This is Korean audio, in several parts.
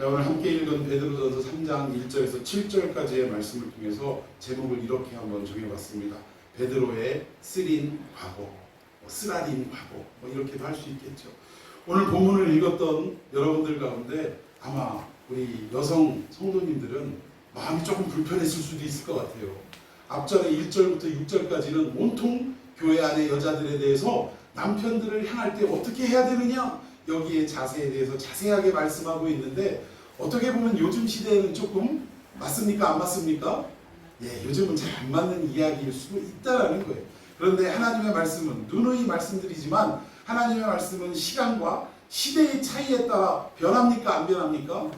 자, 오늘 함께 읽은 베드로전서 3장 1절에서 7절까지의 말씀을 통해서 제목을 이렇게 한번 정해봤습니다. 베드로의 쓰린 과거, 쓰라린 과거, 이렇게도 할 수 있겠죠. 오늘 본문을 읽었던 여러분들 가운데 아마 우리 여성 성도님들은 마음이 조금 불편했을 수도 있을 것 같아요. 앞전에 1절부터 6절까지는 온통 교회 안의 여자들에 대해서 남편들을 향할 때 어떻게 해야 되느냐, 여기에 자세에 대해서 자세하게 말씀하고 있는데, 어떻게 보면 요즘 시대에는 조금 맞습니까? 안 맞습니까? 예, 요즘은 잘 안 맞는 이야기일 수도 있다라는 거예요. 그런데 하나님의 말씀은 누누이 말씀드리지만 하나님의 말씀은 시간과 시대의 차이에 따라 변합니까? 안 변합니까?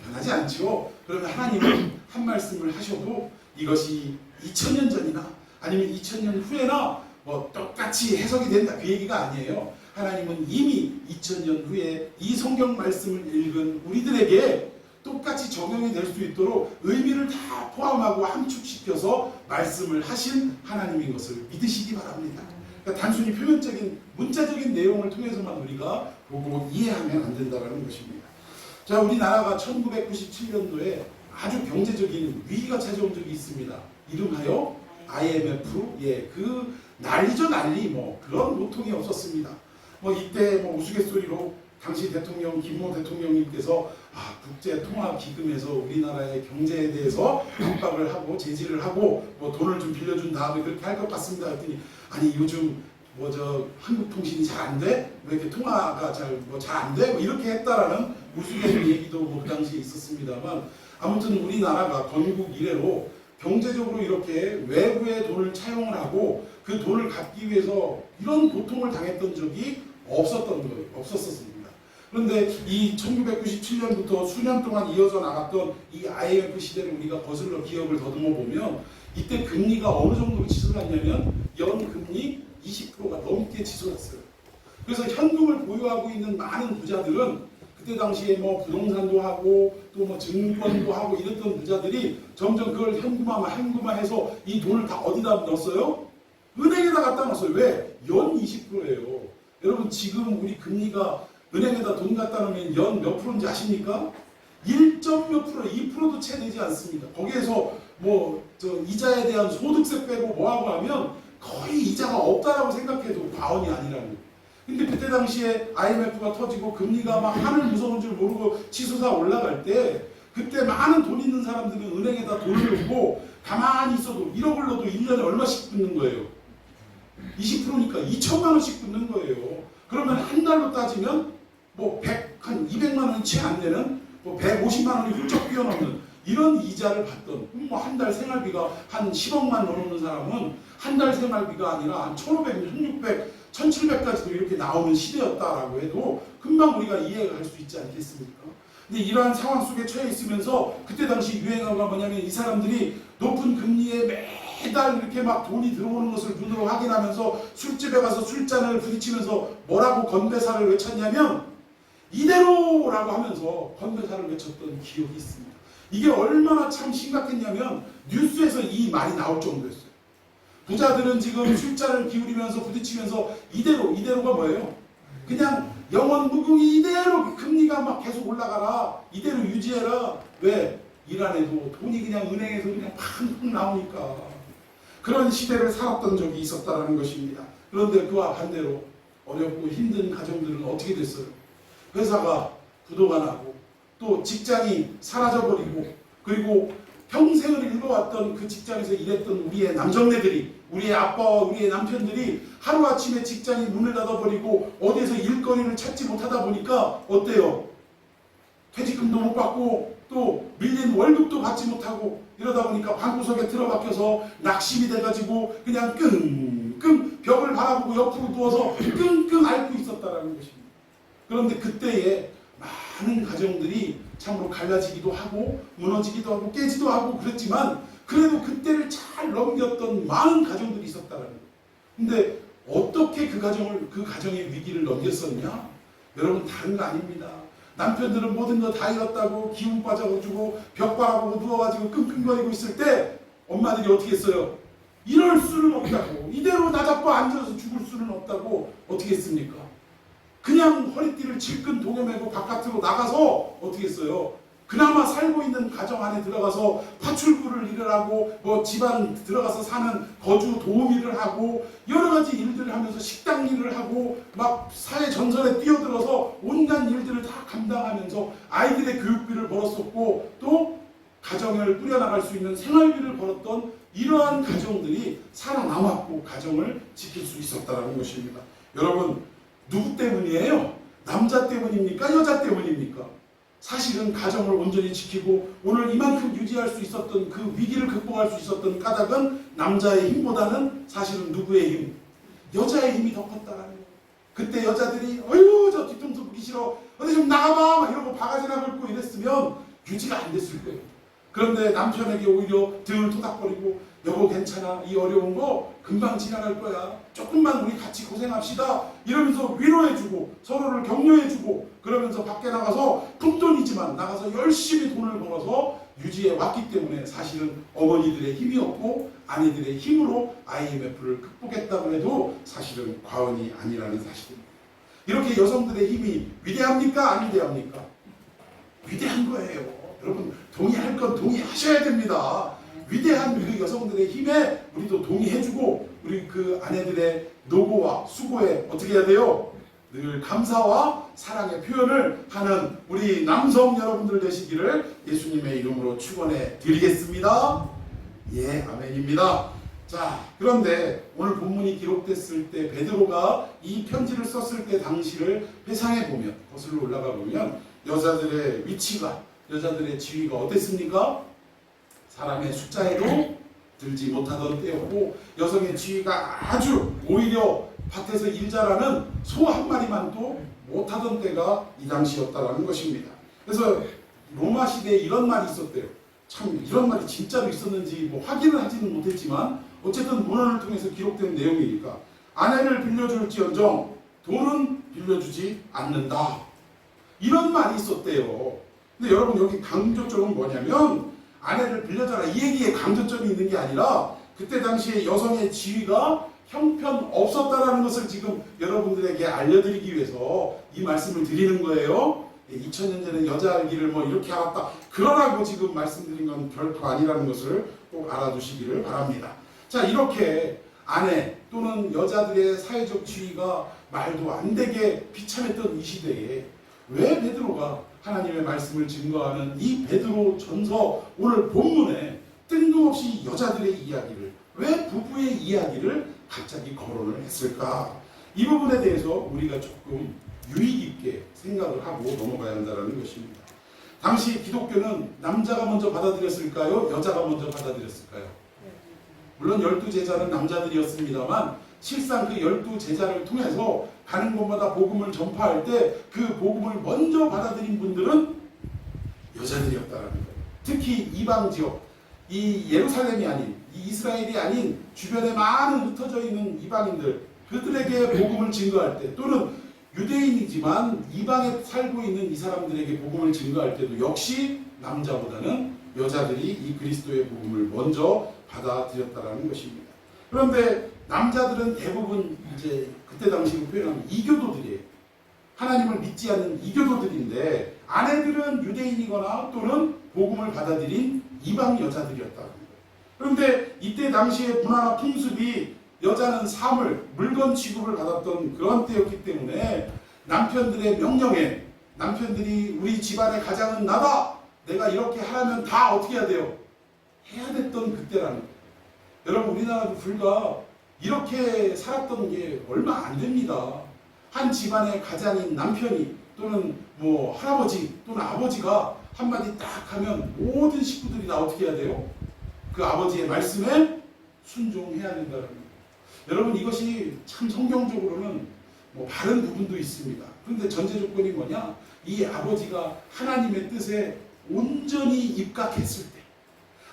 변하지 않죠. 그러면 하나님은 한 말씀을 하셔도 이것이 2000년 전이나 아니면 2000년 후에나 똑같이 해석이 된다, 그 얘기가 아니에요. 하나님은 이미 2000년 후에 이 성경 말씀을 읽은 우리들에게 똑같이 적용이 될 수 있도록 의미를 다 포함하고 함축시켜서 말씀을 하신 하나님인 것을 믿으시기 바랍니다. 그러니까 단순히 표면적인 문자적인 내용을 통해서만 우리가 보고 이해하면 안 된다는 것입니다. 자, 우리나라가 1997년도에 아주 경제적인 위기가 찾아온 적이 있습니다. 이름하여 IMF, 그 난리죠, 난리. 그런 고통이 없었습니다. 이때 우스갯소리로 당시 대통령 김모 대통령님께서 국제통화기금에서 우리나라의 경제에 대해서 압박을 하고 제지를 하고 돈을 좀 빌려준 다음에 그렇게 할 것 같습니다 했더니, 아니 요즘 한국통신이 잘 안 돼? 왜 이렇게 통화가 잘 안 돼? 이렇게 했다라는 우스갯소리 얘기도 그 당시에 있었습니다만, 아무튼 우리나라가 건국 이래로 경제적으로 이렇게 외부의 돈을 차용을 하고 그 돈을 갚기 위해서 이런 고통을 당했던 적이 없었습니다. 그런데 이 1997년부터 수년 동안 이어져 나갔던 이 IMF 시대를 우리가 거슬러 기억을 더듬어 보면, 이때 금리가 어느 정도로 치솟았냐면 연금리 20%가 넘게 치솟았어요. 그래서 현금을 보유하고 있는 많은 부자들은 그때 당시에 부동산도 하고 또 증권도 하고 이랬던 부자들이 점점 그걸 현금화해서 이 돈을 다 어디다 넣었어요? 은행에다 갖다 놨어요. 왜? 연 20%예요. 여러분, 지금 우리 금리가 은행에다 돈 갖다 놓으면 연 몇 프로인지 아십니까? 1.몇 프로, 2%도 채 되지 않습니다. 거기에서 이자에 대한 소득세 빼고 뭐하고 하면 거의 이자가 없다라고 생각해도 과언이 아니라는 거예요. 근데 그때 당시에 IMF가 터지고 금리가 막 하늘 무서운 줄 모르고 치솟아 올라갈 때, 그때 많은 돈 있는 사람들은 은행에다 돈을 넣고 가만히 있어도 1억을 넣어도 1년에 얼마씩 붙는 거예요? 20%니까 2천만 원씩 붙는 거예요. 그러면 한 달로 따지면 한 200만 원이 채 안 되는 150만 원이 훌쩍 뛰어넘는 이런 이자를 받던, 한 달 생활비가 한 10억만 넘는 사람은 한 달 생활비가 아니라 한 1,500, 1,600, 1,700까지도 이렇게 나오는 시대였다라고 해도 금방 우리가 이해가 할 수 있지 않겠습니까? 근데 이러한 상황 속에 처해 있으면서 그때 당시 유행어가 뭐냐면, 이 사람들이 높은 금리에 매달 이렇게 막 돈이 들어오는 것을 눈으로 확인하면서 술집에 가서 술잔을 부딪히면서 뭐라고 건배사를 외쳤냐면 이대로라고 하면서 건배사를 외쳤던 기억이 있습니다. 이게 얼마나 참 심각했냐면 뉴스에서 이 말이 나올 정도였어요. 부자들은 지금 술잔을 기울이면서 부딪히면서 이대로가 뭐예요? 그냥 영원 무궁이 이대로 금리가 막 계속 올라가라, 이대로 유지해라. 왜? 일 안 해도 돈이 그냥 은행에서 그냥 팡팡 나오니까. 그런 시대를 살았던 적이 있었다는 것입니다. 그런데 그와 반대로 어렵고 힘든 가정들은 어떻게 됐어요? 회사가 부도가 나고 또 직장이 사라져버리고, 그리고 평생을 읽어왔던 그 직장에서 일했던 우리의 남정네들이, 우리의 아빠와 우리의 남편들이 하루아침에 직장이 문을 닫아버리고 어디에서 일거리를 찾지 못하다 보니까 어때요? 퇴직금도 못 받고 또 밀린 월급도 받지 못하고, 이러다 보니까 방구석에 틀어박혀서 낙심이 돼가지고 그냥 끙끙 벽을 바라보고 옆으로 누워서 끙끙 앓고 있었다라는 것입니다. 그런데 그때에 많은 가정들이 참으로 갈라지기도 하고 무너지기도 하고 깨지도 하고 그랬지만, 그래도 그때를 잘 넘겼던 많은 가정들이 있었다라는 거예요. 근데 어떻게 그 가정의 위기를 넘겼었냐? 여러분, 다른 거 아닙니다. 남편들은 모든 거 다 잃었다고 기운 빠져가지고 벽 바라보고 누워가지고 끙끙거리고 있을 때 엄마들이 어떻게 했어요? 이럴 수는 없다고, 이대로 나잡고 앉아서 죽을 수는 없다고 어떻게 했습니까? 그냥 허리띠를 질끈 동여매고 바깥으로 나가서 어떻게 했어요? 그나마 살고 있는 가정 안에 들어가서 파출부를 일을 하고 뭐 집안 들어가서 사는 거주 도움 일을 하고 여러 가지 일들을 하면서 식당 일을 하고 막 사회 전선에 뛰어들어서 온갖 일들을 다 감당하면서 아이들의 교육비를 벌었었고 또 가정을 꾸려나갈 수 있는 생활비를 벌었던 이러한 가정들이 살아남았고 가정을 지킬 수 있었다는 것입니다. 여러분, 누구 때문이에요? 남자 때문입니까? 여자 때문입니까? 사실은 가정을 온전히 지키고 오늘 이만큼 유지할 수 있었던 그 위기를 극복할 수 있었던 까닭은 남자의 힘보다는 사실은 누구의 힘? 여자의 힘이 더 컸다라는 거예요. 그때 여자들이 어휴 저 뒤통수 보기 싫어 어디 좀 나가봐 막 이러고 바가지나 긁고 이랬으면 유지가 안 됐을 거예요. 그런데 남편에게 오히려 등을 토닥거리고 여보 괜찮아 이 어려운 거 금방 지나갈 거야 조금만 우리 같이 고생합시다 이러면서 위로해주고 서로를 격려해주고 그러면서 밖에 나가서 푼돈이지만 나가서 열심히 돈을 벌어서 유지해 왔기 때문에 사실은 어머니들의 힘이었고 아내들의 힘으로 IMF를 극복했다고 해도 사실은 과언이 아니라는 사실입니다. 이렇게 여성들의 힘이 위대합니까? 안 위대합니까? 위대한 거예요. 여러분 동의할 건 동의하셔야 됩니다. 위대한 그 여성들의 힘에 우리도 동의해주고 우리 그 아내들의 노고와 수고에 어떻게 해야 돼요? 늘 감사와 사랑의 표현을 하는 우리 남성 여러분들 되시기를 예수님의 이름으로 축원해 드리겠습니다. 예, 아멘입니다. 자, 그런데 오늘 본문이 기록됐을 때 베드로가 이 편지를 썼을 때 당시를 회상해 보면 거슬러 올라가 보면 여자들의 위치가 여자들의 지위가 어땠습니까? 사람의 숫자에도 들지 못하던 때였고 여성의 지위가 아주 오히려 밭에서 일 잘하는 소 한 마리만도 못하던 때가 이 당시였다라는 것입니다. 그래서 로마 시대에 이런 말이 있었대요. 참 이런 말이 진짜로 있었는지 뭐 확인을 하지는 못했지만 어쨌든 문헌을 통해서 기록된 내용이니까 아내를 빌려줄지언정 돈은 빌려주지 않는다. 이런 말이 있었대요. 근데 여러분 여기 강조점은 뭐냐면 아내를 빌려줘라 이 얘기에 강조점이 있는 게 아니라 그때 당시에 여성의 지위가 형편없었다라는 것을 지금 여러분들에게 알려드리기 위해서 이 말씀을 드리는 거예요. 2000년 전에 여자 알기를 뭐 이렇게 알았다 그러라고 지금 말씀드린 건 결코 아니라는 것을 꼭 알아두시기를 바랍니다. 자, 이렇게 아내 또는 여자들의 사회적 지위가 말도 안 되게 비참했던 이 시대에 왜 베드로가 하나님의 말씀을 증거하는 이 베드로 전서 오늘 본문에 뜬금없이 여자들의 이야기를 왜 부부의 이야기를 갑자기 거론을 했을까? 이 부분에 대해서 우리가 조금 유의 깊게 생각을 하고 넘어가야 한다는 것입니다. 당시 기독교는 남자가 먼저 받아들였을까요? 여자가 먼저 받아들였을까요? 물론 12제자는 남자들이었습니다만 실상 그 12제자를 통해서 가는 곳마다 복음을 전파할 때 그 복음을 먼저 받아들인 분들은 여자들이었다는 거예요. 특히 이방 지역, 이 예루살렘이 아닌, 이 이스라엘이 아닌 주변에 많은 흩어져 있는 이방인들, 그들에게 복음을 증거할 때 또는 유대인이지만 이방에 살고 있는 이 사람들에게 복음을 증거할 때도 역시 남자보다는 여자들이 이 그리스도의 복음을 먼저 받아들였다는 것입니다. 그런데 남자들은 대부분 이제 그때 당시로 표현하면 이교도들이에요. 하나님을 믿지 않는 이교도들인데 아내들은 유대인이거나 또는 복음을 받아들인 이방 여자들이었다는 거예요. 그런데 이때 당시의 문화나 풍습이 여자는 사물, 물건 취급을 받았던 그런 때였기 때문에 남편들의 명령에 남편들이 우리 집안의 가장은 나다! 내가 이렇게 하라면 다 어떻게 해야 돼요? 해야 됐던 그때라는 거예요. 여러분 우리나라도 불과 이렇게 살았던 게 얼마 안 됩니다. 한 집안의 가장인 남편이 또는 뭐 할아버지 또는 아버지가 한마디 딱 하면 모든 식구들이 다 어떻게 해야 돼요? 그 아버지의 말씀에 순종해야 된다는 거예요. 여러분 이것이 참 성경적으로는 뭐 바른 부분도 있습니다. 그런데 전제 조건이 뭐냐? 이 아버지가 하나님의 뜻에 온전히 입각했을 때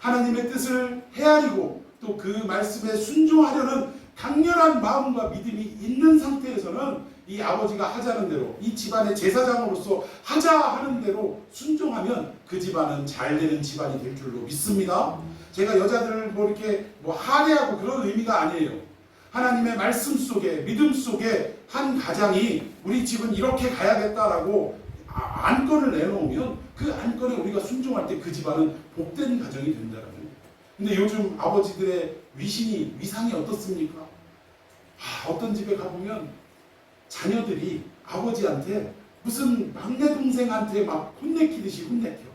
하나님의 뜻을 헤아리고 또 그 말씀에 순종하려는 강렬한 마음과 믿음이 있는 상태에서는 이 아버지가 하자는 대로 이 집안의 제사장으로서 하자 하는 대로 순종하면 그 집안은 잘 되는 집안이 될 줄로 믿습니다. 제가 여자들을 뭐 이렇게 뭐 하대하고 그런 의미가 아니에요. 하나님의 말씀 속에 믿음 속에 한 가장이 우리 집은 이렇게 가야겠다라고 안건을 내놓으면 그 안건에 우리가 순종할 때 그 집안은 복된 가정이 된다라는 거예요. 근데 요즘 아버지들의 위상이 어떻습니까? 어떤 집에 가보면 자녀들이 아버지한테 무슨 막내 동생한테 막 혼내키듯이 혼내켜.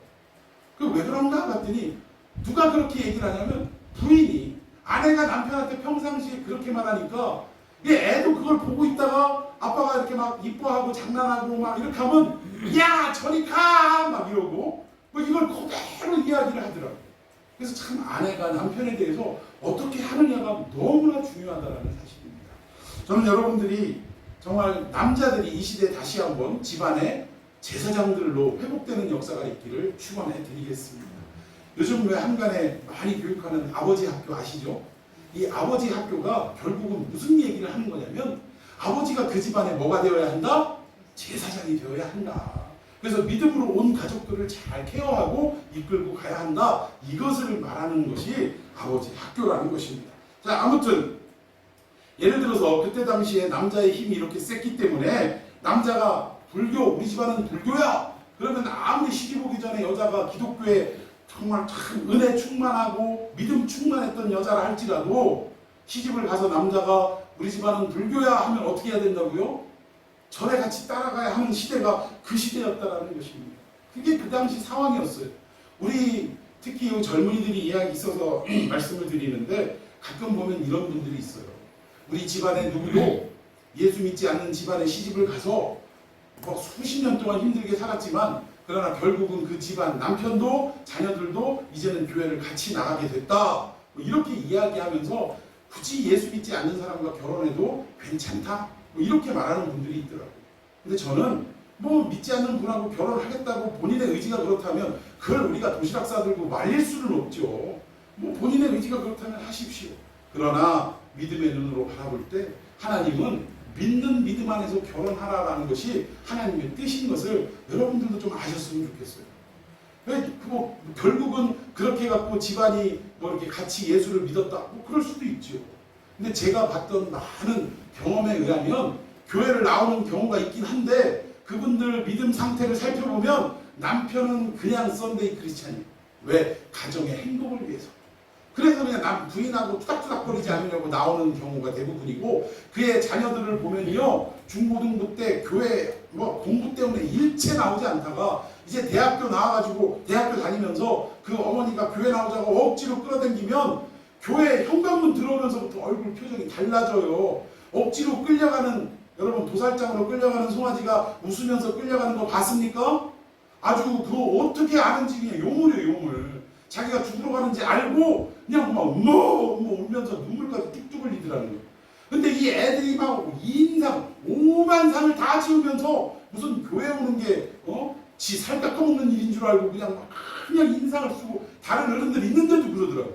그 왜 그런가 봤더니 누가 그렇게 얘기를 하냐면 부인이, 아내가 남편한테 평상시에 그렇게 말하니까 애도 그걸 보고 있다가 아빠가 이렇게 막 이뻐하고 장난하고 막 이렇게 하면 야 저리 가! 막 이러고 뭐 이걸 그대로 이야기를 하더라고요. 그래서 참 아내가 남편에 대해서 어떻게 하느냐가 너무나 중요하다는 사실입니다. 저는 여러분들이 정말 남자들이 이 시대에 다시 한번 집안의 제사장들로 회복되는 역사가 있기를 축원해 드리겠습니다. 요즘 왜 한간에 많이 교육하는 아버지 학교 아시죠? 이 아버지 학교가 결국은 무슨 얘기를 하는 거냐면 아버지가 그 집안에 뭐가 되어야 한다? 제사장이 되어야 한다. 그래서 믿음으로 온 가족들을 잘 케어하고 이끌고 가야 한다. 이것을 말하는 것이 아버지 학교라는 것입니다. 자, 아무튼 예를 들어서 그때 당시에 남자의 힘이 이렇게 셌기 때문에 남자가 우리 집안은 불교야. 그러면 아무리 시집 오기 전에 여자가 기독교에 정말 참 은혜 충만하고 믿음 충만했던 여자라 할지라도 시집을 가서 남자가 우리 집안은 불교야 하면 어떻게 해야 된다고요? 절에 같이 따라가야 하는 시대가 그 시대였다라는 것입니다. 그게 그 당시 상황이었어요. 우리 특히 젊은이들이 이야기 있어서 말씀을 드리는데 가끔 보면 이런 분들이 있어요. 우리 집안에 누구도 예수 믿지 않는 집안에 시집을 가서 뭐 수십 년 동안 힘들게 살았지만 그러나 결국은 그 집안 남편도 자녀들도 이제는 교회를 같이 나가게 됐다. 뭐 이렇게 이야기하면서 굳이 예수 믿지 않는 사람과 결혼해도 괜찮다. 뭐 이렇게 말하는 분들이 있더라고요. 근데 저는 뭐 믿지 않는 분하고 결혼하겠다고 본인의 의지가 그렇다면 그걸 우리가 도시락 싸들고 말릴 수는 없죠. 뭐 본인의 의지가 그렇다면 하십시오. 그러나 믿음의 눈으로 바라볼 때 하나님은 믿는 믿음 안에서 결혼하라라는 것이 하나님의 뜻인 것을 여러분들도 좀 아셨으면 좋겠어요. 뭐 결국은 그렇게 해갖고 집안이 뭐 이렇게 같이 예수를 믿었다. 뭐 그럴 수도 있죠. 근데 제가 봤던 많은 경험에 의하면 교회를 나오는 경우가 있긴 한데 그분들 믿음 상태를 살펴보면 남편은 그냥 썬데이 크리스찬이에요. 왜? 가정의 행복을 위해서. 그래서 그냥 부인하고 투닥투닥거리지 않으려고 나오는 경우가 대부분이고 그의 자녀들을 보면요 중고등부 때 교회 뭐 공부 때문에 일체 나오지 않다가 이제 대학교 나와가지고 대학교 다니면서 그 어머니가 교회 나오자고 억지로 끌어당기면 교회 현관문 들어오면서부터 얼굴 표정이 달라져요. 억지로 끌려가는 여러분 도살장으로 끌려가는 송아지가 웃으면서 끌려가는 거 봤습니까? 아주 그거 어떻게 아는지 그냥 요물이에요 요물. 자기가 죽으러 가는지 알고 그냥 막 울면서 눈물까지 뚝뚝 흘리더라는 거예요. 근데 이 애들이 막 인상, 오만상을 다 지으면서 무슨 교회 오는 게 지 살 깎아먹는 일인 줄 알고 그냥 인상을 쓰고 다른 어른들 있는데도 그러더라고요.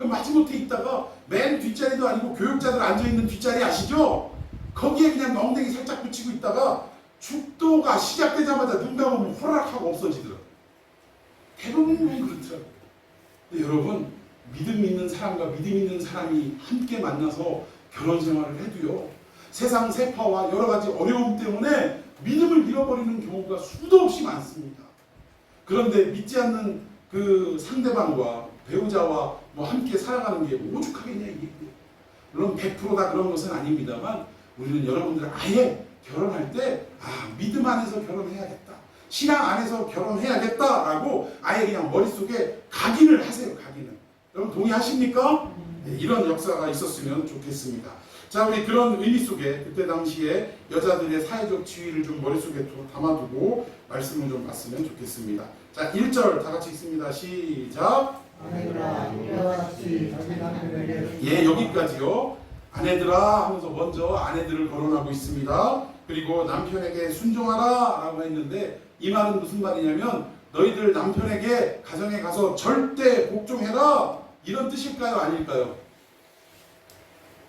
마지못해 있다가 맨 뒷자리도 아니고 교육자들 앉아있는 뒷자리 아시죠? 거기에 그냥 엉덩이 살짝 붙이고 있다가 축도가 시작되자마자 눈 감으면 호락하고 없어지더라고요. 대부분은 그렇더라고요. 근데 여러분 믿음 있는 사람과 믿음 있는 사람이 함께 만나서 결혼 생활을 해도요 세상 세파와 여러 가지 어려움 때문에 믿음을 잃어버리는 경우가 수도 없이 많습니다. 그런데 믿지 않는 그 상대방과 배우자와 뭐 함께 살아가는 게 오죽하겠냐 이게. 물론 100%다 그런 것은 아닙니다만 우리는 여러분들 아예 결혼할 때 믿음 안에서 결혼해야겠다. 신앙 안에서 결혼해야겠다라고 아예 그냥 머릿속에 각인을 하세요. 각인을. 여러분 동의하십니까? 네, 이런 역사가 있었으면 좋겠습니다. 자, 우리 그런 의미 속에 그때 당시에 여자들의 사회적 지위를 좀 머릿속에 담아두고 말씀을 좀 봤으면 좋겠습니다. 자, 1절 다 같이 읽습니다. 시작. 아내들아 이와 같이 자기 남편에게 예, 여기까지요. 아내들아 하면서 먼저 아내들을 거론하고 있습니다. 그리고 남편에게 순종하라 라고 했는데 이 말은 무슨 말이냐면 너희들 남편에게 가정에 가서 절대 복종해라 이런 뜻일까요? 아닐까요?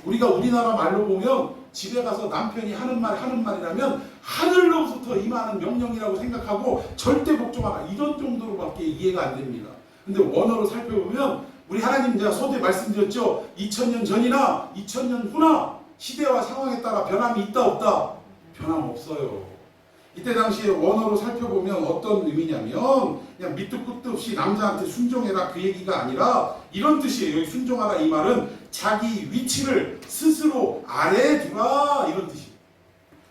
우리가 우리나라 말로 보면 집에 가서 남편이 하는 말이라면 하늘로부터 임하는 명령이라고 생각하고 절대 복종하라 이런 정도로밖에 이해가 안 됩니다. 근데 원어로 살펴보면 우리 하나님 제가 서두에 말씀드렸죠. 2000년 전이나 2000년 후나 시대와 상황에 따라 변함이 있다 없다? 변함없어요. 이때 당시에 원어로 살펴보면 어떤 의미냐면 그냥 밑도 끝도 없이 남자한테 순종해라 그 얘기가 아니라 이런 뜻이에요. 여기 순종하라 이 말은 자기 위치를 스스로 아래에 두라 이런 뜻이에요.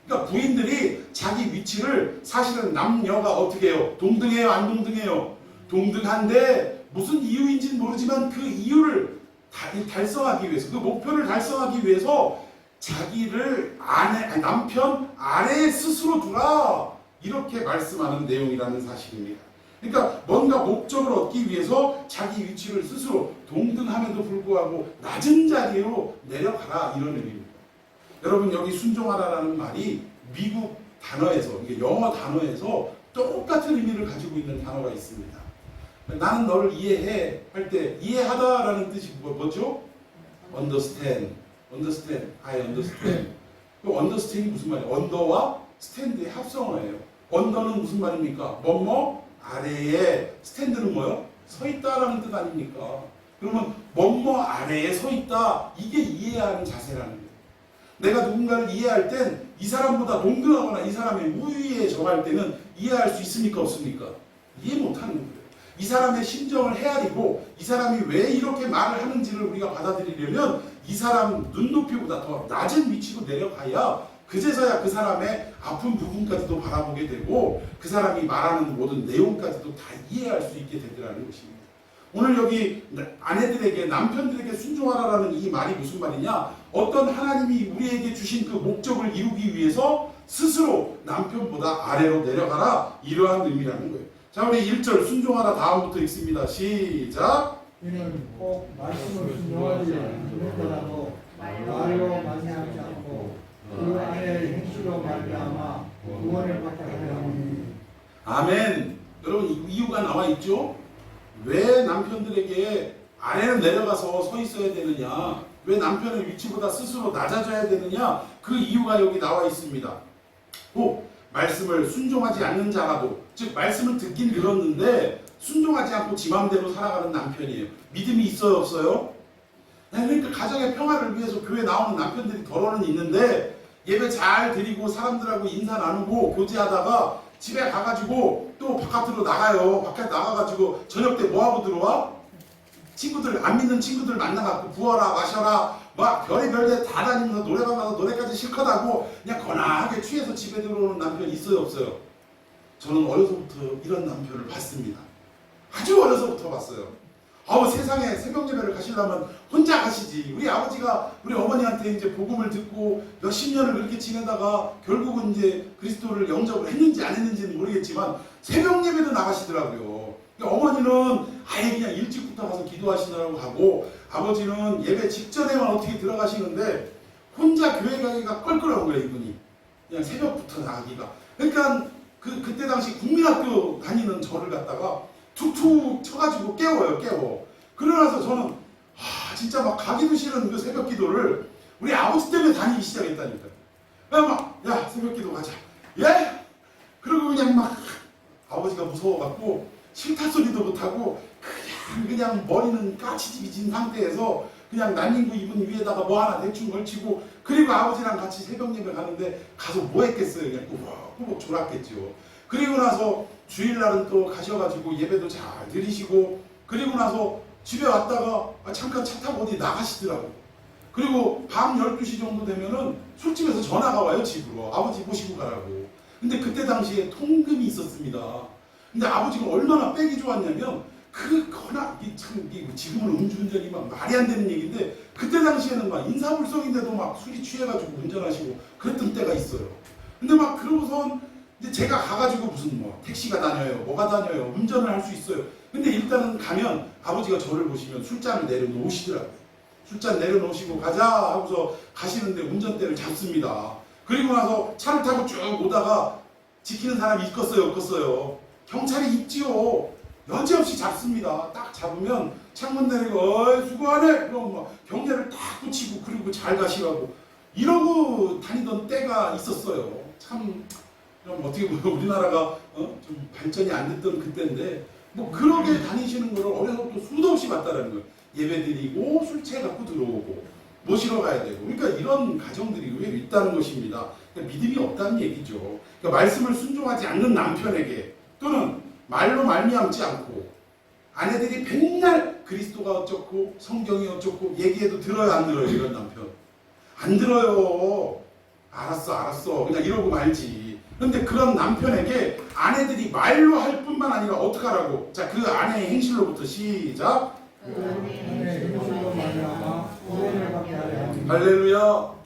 그러니까 부인들이 자기 위치를 사실은 남녀가 어떻게 해요? 동등해요? 안 동등해요? 동등한데 무슨 이유인지는 모르지만 그 이유를 달성하기 위해서 그 목표를 달성하기 위해서 자기를 남편 아래에 스스로 두라 이렇게 말씀하는 내용이라는 사실입니다. 그러니까 뭔가 목적을 얻기 위해서 자기 위치를 스스로 동등함에도 불구하고 낮은 자리로 내려가라 이런 의미입니다. 여러분 여기 순종하라라는 말이 미국 단어에서 이게 영어 단어에서 똑같은 의미를 가지고 있는 단어가 있습니다. 나는 너를 이해해 할 때 이해하다라는 뜻이 뭐죠? understand, I understand. 그 understand이 무슨 말이에요? 언더와 스탠드의 합성어예요. 언더는 무슨 말입니까? 뭐뭐 아래에, 스탠드는 뭐요? 서 있다라는 뜻 아닙니까? 그러면 뭐뭐 아래에 서 있다 이게 이해하는 자세라는 거예요. 내가 누군가를 이해할 땐 이 사람보다 동등하거나 이 사람의 우위에 정할 때는 이해할 수 있습니까? 없습니까? 이해 못하는 거예요. 이 사람의 심정을 헤아리고 이 사람이 왜 이렇게 말을 하는지를 우리가 받아들이려면 이 사람 눈높이보다 더 낮은 위치로 내려가야 그제서야 그 사람의 아픈 부분까지도 바라보게 되고 그 사람이 말하는 모든 내용까지도 다 이해할 수 있게 되더라는 것입니다. 오늘 여기 아내들에게 남편들에게 순종하라라는 이 말이 무슨 말이냐? 어떤 하나님이 우리에게 주신 그 목적을 이루기 위해서 스스로 남편보다 아래로 내려가라 이러한 의미라는 거예요. 자 우리 1절 순종하라 다음부터 읽습니다. 시작. 이는 꼭 말씀을 순종하지 않는다라도 말로 만나지 않고 그 안에 행실로 말미암아 구원을 받게 하려 하니. 아멘. 여러분 이유가 나와 있죠? 왜 남편들에게 아래로 내려가서 서 있어야 되느냐? 왜 남편의 위치보다 스스로 낮아져야 되느냐? 그 이유가 여기 나와 있습니다. 꼭 말씀을 순종하지 않는 자라도, 즉 말씀을 듣긴 들었는데 순종하지 않고 지 맘대로 살아가는 남편이에요. 믿음이 있어요 없어요? 그러니까 가정의 평화를 위해서 교회 나오는 남편들이 더러는 있는데 예배 잘 드리고 사람들하고 인사 나누고 교제하다가 집에 가가지고 또 바깥으로 나가요. 바깥 나가가지고 저녁 때 뭐하고 들어와? 친구들, 안 믿는 친구들 만나갖고 부어라 마셔라 막 별의별 데 다 다니면서 노래방 가서 노래까지 실컷 하고 그냥 거나하게 취해서 집에 들어오는 남편 있어요 없어요? 저는 어려서부터 이런 남편을 봤습니다. 아주 어려서부터 봤어요. 세상에 새벽 예배를 가시려면 혼자 가시지. 우리 아버지가 우리 어머니한테 이제 복음을 듣고 몇십 년을 그렇게 지내다가 결국은 이제 그리스도를 영접을 했는지 안 했는지는 모르겠지만 새벽 예배도 나가시더라고요. 어머니는 아예 그냥 일찍부터 가서 기도하시느라고 하고 아버지는 예배 직전에만 어떻게 들어가시는데 혼자 교회 가기가 껄끄러운 거예요 이분이. 그냥 새벽부터 나가기가. 그러니까 그때 당시 국민학교 다니는 저를 갖다가 툭툭 쳐가지고 깨워. 그러나서 저는 진짜 막 가기도 싫은 그 새벽 기도를 우리 아버지 때문에 다니기 시작했다니까요. 막 야 새벽 기도 가자. 예? 그리고 그냥 막 아버지가 무서워갖고 싫다 소리도 못하고 그냥 머리는 까치집이진 상태에서 그냥 난닝구 입은 위에다가 뭐 하나 대충 걸치고 그리고 아버지랑 같이 새벽 예배 가는데 가서 뭐 했겠어요. 그냥 꾸벅꾸벅 졸았겠죠. 그리고 나서 주일날은 또 가셔가지고 예배도 잘 드리시고 그리고 나서 집에 왔다가 잠깐 차 타고 어디 나가시더라고요. 그리고 밤 12시 정도 되면은 술집에서 전화가 와요 집으로. 아버지 모시고 가라고. 근데 그때 당시에 통금이 있었습니다. 근데 아버지가 얼마나 빼기 좋았냐면 지금은 음주운전이 막 말이 안 되는 얘기인데 그때 당시에는 막 인사불성인데도 막 술이 취해가지고 운전하시고 그랬던 때가 있어요. 근데 막 그러고선 이제 제가 가가지고 무슨 뭐 택시가 다녀요, 뭐가 다녀요, 운전을 할 수 있어요. 근데 일단은 가면 아버지가 저를 보시면 술잔을 내려놓으시더라고요. 술잔 내려놓으시고 가자 하고서 가시는데 운전대를 잡습니다. 그리고 나서 차를 타고 쭉 오다가 지키는 사람이 있겠어요, 없겠어요? 경찰이 있지요. 여지없이 잡습니다. 딱 잡으면 창문 내리고 어이 수고하네. 그럼 막 경계를 딱 붙이고 그리고 잘 가시라고 이러고 다니던 때가 있었어요. 참 어떻게 보면 우리나라가 좀 발전이 안 됐던 그때인데 뭐 그렇게 다니시는 거를 어려서부터 수도 없이 봤다라는 거예요. 예배 드리고 술 취해 갖고 들어오고 모시러 가야 되고 그러니까 이런 가정들이 의외로 있다는 것입니다. 그러니까 믿음이 없다는 얘기죠. 그러니까 말씀을 순종하지 않는 남편에게 또는 말로 말미암지 않고 아내들이 맨날 그리스도가 어쩌고 성경이 어쩌고 얘기해도 들어요 안 들어요? 이런 남편 안 들어요. 알았어 그냥 이러고 말지. 그런데 그런 남편에게 아내들이 말로 할 뿐만 아니라 어떻게 하라고? 자, 그 아내의 행실로부터 시작. 할렐루야.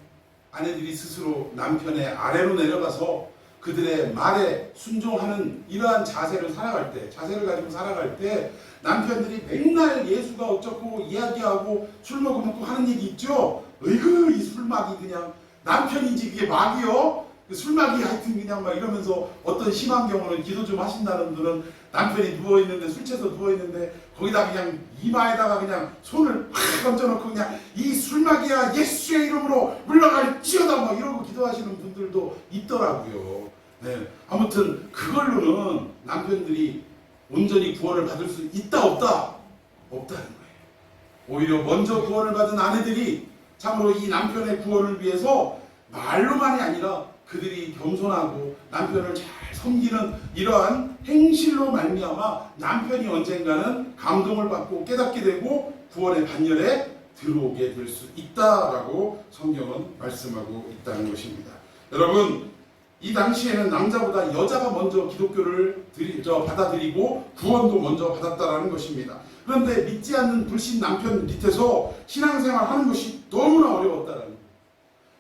아내들이 스스로 남편의 아래로 내려가서 그들의 말에 순종하는 이러한 자세를 가지고 살아갈 때 남편들이 맨날 예수가 어쩌고 이야기하고 술 먹으면 또 하는 얘기 있죠. 으이그 이 술막이 그냥 남편인지 그게 막이요. 술막이 하여튼 그냥 막 이러면서 어떤 심한 경우는 기도 좀 하신다는 분들은 남편이 누워있는데 술 취해서 누워있는데 거기다 그냥 이마에다가 그냥 손을 확 얹어놓고 그냥 이 술막이야 예수의 이름으로 물러갈지어다 막 이러고 기도하시는 분들도 있더라고요. 네, 아무튼 그걸로는 남편들이 온전히 구원을 받을 수 있다 없다? 없다는 거예요. 오히려 먼저 구원을 받은 아내들이 참으로 이 남편의 구원을 위해서 말로만이 아니라 그들이 겸손하고 남편을 잘 섬기는 이러한 행실로 말미암아 남편이 언젠가는 감동을 받고 깨닫게 되고 구원의 반열에 들어오게 될 수 있다라고 성경은 말씀하고 있다는 것입니다. 여러분, 이 당시에는 남자보다 여자가 먼저 기독교를 받아들이고 구원도 먼저 받았다라는 것입니다. 그런데 믿지 않는 불신 남편 밑에서 신앙생활 하는 것이 너무나 어려웠다라는 거예요.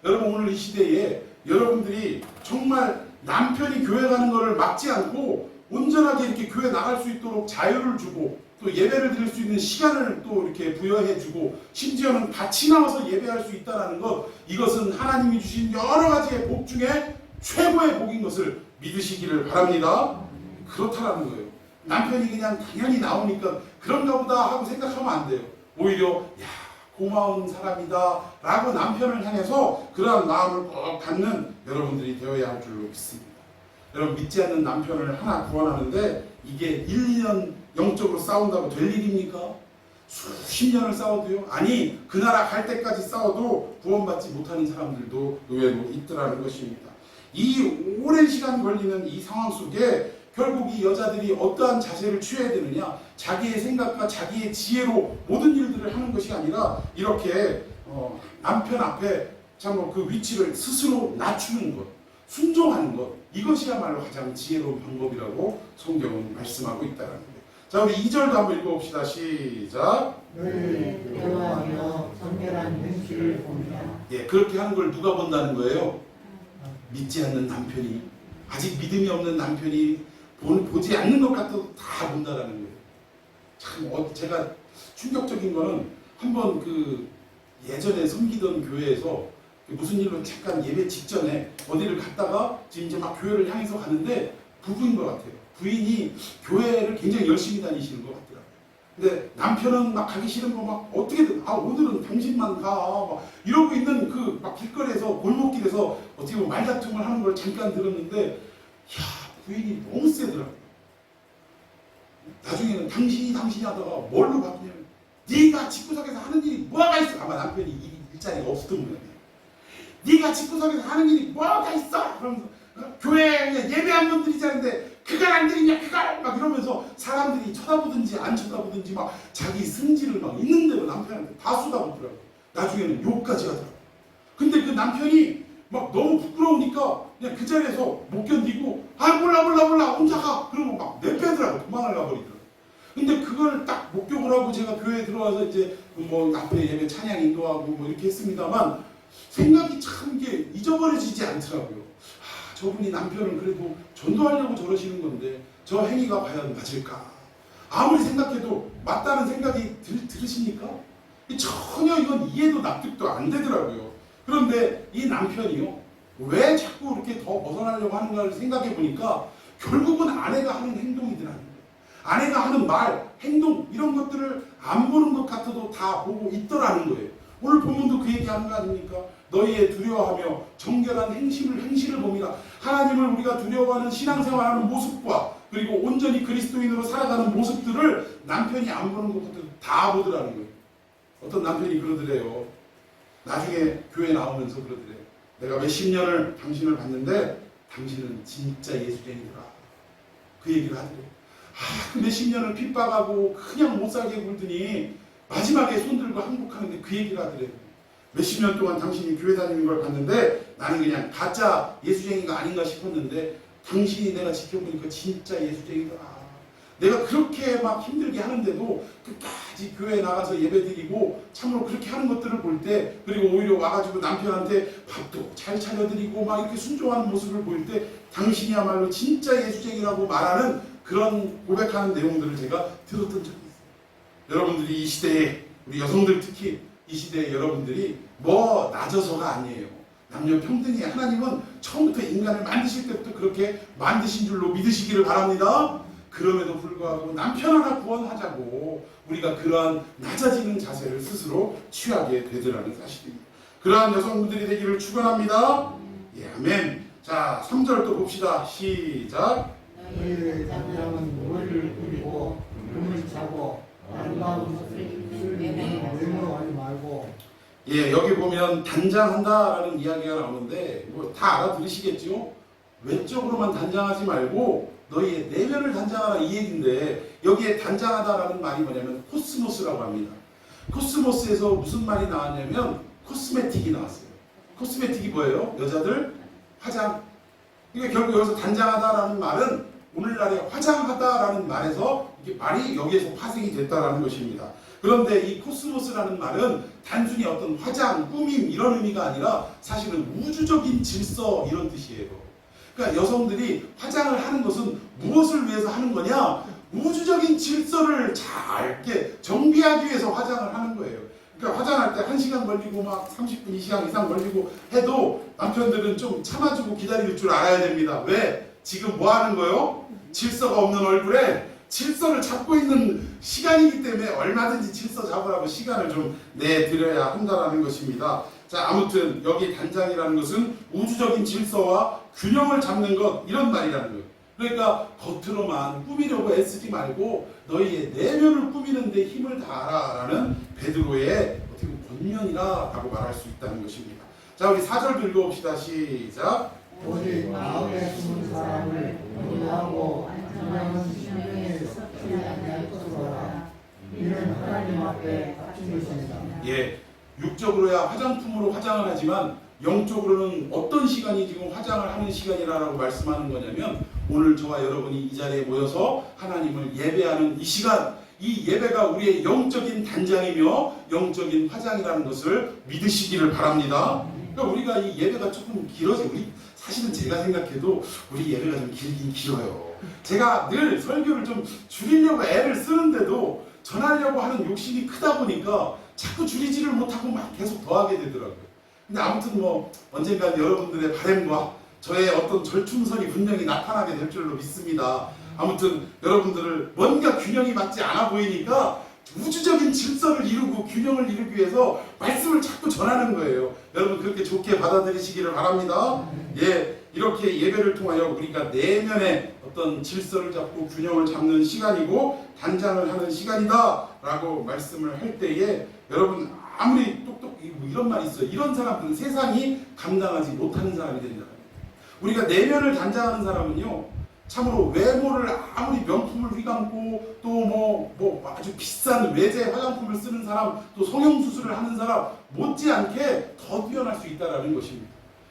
여러분, 오늘 이 시대에 여러분들이 정말 남편이 교회 가는 것을 막지 않고 온전하게 이렇게 교회 나갈 수 있도록 자유를 주고 또 예배를 드릴 수 있는 시간을 또 이렇게 부여해 주고 심지어는 같이 나와서 예배할 수 있다는 것, 이것은 하나님이 주신 여러 가지의 복 중에 최고의 복인 것을 믿으시기를 바랍니다. 그렇다라는 거예요. 남편이 그냥 당연히 나오니까 그런가 보다 하고 생각하면 안 돼요. 오히려 야, 고마운 사람이다 라고 남편을 향해서 그러한 마음을 꼭 갖는 여러분들이 되어야 할 줄로 믿습니다. 여러분, 믿지 않는 남편을 하나 구원하는데 이게 1, 2년 영적으로 싸운다고 될 일입니까? 수십 년을 싸워도요? 아니, 그 나라 갈 때까지 싸워도 구원받지 못하는 사람들도 의외로 있더라는 것입니다. 이 오랜 시간 걸리는 이 상황 속에 결국 이 여자들이 어떠한 자세를 취해야 되느냐, 자기의 생각과 자기의 지혜로 모든 일들을 하는 것이 아니라 이렇게 남편 앞에 참 그 위치를 스스로 낮추는 것, 순종하는 것, 이것이야말로 가장 지혜로운 방법이라고 성경은 말씀하고 있다는 거예요. 자, 우리 2절도 한번 읽어봅시다. 시작. 너희 여호와여 정결한 행실을 보며. 예, 그렇게 하는 걸 누가 본다는 거예요? 믿지 않는 남편이, 아직 믿음이 없는 남편이 보지 않는 것 같아도 다 본다라는 거예요. 참 제가 충격적인 거는 한번 그 예전에 섬기던 교회에서 무슨 일로 잠깐 예배 직전에 어디를 갔다가 지금 이제 막 교회를 향해서 가는데 부부인 것 같아요. 부인이 교회를 굉장히 열심히 다니시는 것 같더라고요. 근데 남편은 막 가기 싫은 거 막 어떻게든 오늘은 당신만 가 막 이러고 있는 그 막 길거리에서 골목길에서 어떻게 보면 말다툼을 하는 걸 잠깐 들었는데, 야, 부인이 너무 세더라고요. 나중에는 당신이 하다가 뭘로 바꾸냐면 네가 집구석에서 하는 일이 뭐가 있어. 아마 남편이 일자리가 없었던 모양이에요. 네가 집구석에서 하는 일이 뭐가 있어. 그러면서 교회에 예배 한 번 드리자는데 그걸 안 드리냐 그걸 막 이러면서 사람들이 쳐다보든지 안 쳐다보든지 막 자기 승질을 막 있는 대로 남편한테 다 쏟아붓더라고요. 나중에는 욕까지 하더라고요. 근데 그 남편이 막 너무 부끄러우니까 그냥 그 자리에서 못 견디고 몰라 혼자 가 그러고 막 내빼더라고. 도망을 가버리더라고. 근데 그걸 딱 목격을 하고 제가 교회에 들어와서 이제 뭐 앞에 예배 찬양 인도하고 뭐 이렇게 했습니다만 생각이 참 이게 잊어버려지지 않더라고요. 저분이 남편을 그래도 전도하려고 저러시는 건데 저 행위가 과연 맞을까? 아무리 생각해도 맞다는 생각이 들으십니까? 전혀 이건 이해도 납득도 안 되더라고요. 그런데 이 남편이요, 왜 자꾸 이렇게 더 벗어나려고 하는가를 생각해 보니까 결국은 아내가 하는 행동이더라는 거예요. 아내가 하는 말, 행동 이런 것들을 안 보는 것 같아도 다 보고 있더라는 거예요. 오늘 본문도 그 얘기하는 거 아닙니까? 너희의 두려워하며 정결한 행실을 봅니다. 하나님을 우리가 두려워하는 신앙생활하는 모습과 그리고 온전히 그리스도인으로 살아가는 모습들을 남편이 안 보는 것 같아도 다 보더라는 거예요. 어떤 남편이 그러더래요. 나중에 교회 나오면서 그러더래요. 내가 몇십 년을 당신을 봤는데 당신은 진짜 예수쟁이더라. 그 얘기를 하더래요. 그 몇십 년을 핍박하고 그냥 못 살게 굴더니 마지막에 손들고 항복하는데 그 얘기를 하더래요. 몇십 년 동안 당신이 교회 다니는 걸 봤는데 나는 그냥 가짜 예수쟁이가 아닌가 싶었는데 당신이 내가 지켜보니까 진짜 예수쟁이더라. 내가 그렇게 막 힘들게 하는데도 끝까지 교회에 나가서 예배드리고 참으로 그렇게 하는 것들을 볼 때, 그리고 오히려 와가지고 남편한테 밥도 잘 차려드리고 막 이렇게 순종하는 모습을 볼 때 당신이야말로 진짜 예수쟁이라고 말하는 그런 고백하는 내용들을 제가 들었던 적이 있어요. 여러분들이 이 시대에, 우리 여성들 특히 이 시대에 여러분들이 뭐 낮아서가 아니에요. 남녀 평등히 하나님은 처음부터 인간을 만드실 때부터 그렇게 만드신 줄로 믿으시기를 바랍니다. 그럼에도 불구하고 남편 하나 구원하자고 우리가 그러한 낮아지는 자세를 스스로 취하게 되더라는 사실입니다. 그러한 여성분들이 되기를 축원합니다. 예, 아멘. 자, 3절 또 봅시다. 시작. 너희의 단장은 머리를 뿌리고 금을 차고 아름다운 옷을 외모하지 말고. 예, 여기 보면 단장한다라는 이야기가 나오는데 뭐 다 알아들으시겠죠? 외적으로만 단장하지 말고 너희의 내면을 단장하라 이 얘기인데, 여기에 단장하다라는 말이 뭐냐면 코스모스라고 합니다. 코스모스에서 무슨 말이 나왔냐면 코스메틱이 나왔어요. 코스메틱이 뭐예요? 여자들 화장. 그러니까 결국 여기서 단장하다라는 말은 오늘날에 화장하다라는 말에서 이게 말이 여기에서 파생이 됐다라는 것입니다. 그런데 이 코스모스라는 말은 단순히 어떤 화장, 꾸밈 이런 의미가 아니라 사실은 우주적인 질서 이런 뜻이에요. 그러니까 여성들이 화장을 하는 것은 무엇을 위해서 하는 거냐? 우주적인 질서를 잘 이렇게 정비하기 위해서 화장을 하는 거예요. 그러니까 화장할 때 1시간 걸리고 막 30분, 2시간 이상 걸리고 해도 남편들은 좀 참아주고 기다릴 줄 알아야 됩니다. 왜? 지금 뭐 하는 거예요? 질서가 없는 얼굴에 질서를 잡고 있는 시간이기 때문에 얼마든지 질서 잡으라고 시간을 좀 내드려야 한다는 것입니다. 자, 아무튼 여기 단장이라는 것은 우주적인 질서와 균형을 잡는 것, 이런 말이라는 거예요. 그러니까 겉으로만 꾸미려고 애쓰지 말고 너희의 내면을 꾸미는데 힘을 다하라라는 베드로의 어떻게 보면 권면이라고 말할 수 있다는 것입니다. 자, 우리 4절 읽어봅시다. 시작. 오직 마음에 숨은 사람을 공부하고 안전한 심령에 섞지 아니할 것으로 하라. 이는 하나님 앞에 값진 것입니다. 예, 육적으로야 화장품으로 화장을 하지만 영적으로는 어떤 시간이 지금 화장을 하는 시간이라고 말씀하는 거냐면, 오늘 저와 여러분이 이 자리에 모여서 하나님을 예배하는 이 시간, 이 예배가 우리의 영적인 단장이며 영적인 화장이라는 것을 믿으시기를 바랍니다. 그러니까 우리가 이 예배가 조금 길어져. 우리 사실은 제가 생각해도 우리 예배가 좀 길긴 길어요. 제가 늘 설교를 좀 줄이려고 애를 쓰는데도 전하려고 하는 욕심이 크다 보니까 자꾸 줄이지를 못하고 막 계속 더하게 되더라고요. 근데 아무튼 뭐 언젠가 여러분들의 바람과 저의 어떤 절충선이 분명히 나타나게 될 줄로 믿습니다. 아무튼 여러분들을 뭔가 균형이 맞지 않아 보이니까 우주적인 질서를 이루고 균형을 이루기 위해서 말씀을 자꾸 전하는 거예요. 여러분 그렇게 좋게 받아들이시기를 바랍니다. 예, 이렇게 예배를 통하여 우리가 내면의 어떤 질서를 잡고 균형을 잡는 시간이고 단장을 하는 시간이다 라고 말씀을 할 때에, 여러분 아무리 뭐 이런 말이 있어요. 이런 사람들은 세상이 감당하지 못하는 사람이 된다. 우리가 내면을 단장하는 사람은요, 참으로 외모를 아무리 명품을 휘감고 또 뭐 아주 비싼 외제 화장품을 쓰는 사람, 또 성형수술을 하는 사람 못지않게 더 뛰어날 수 있다는 것입니다.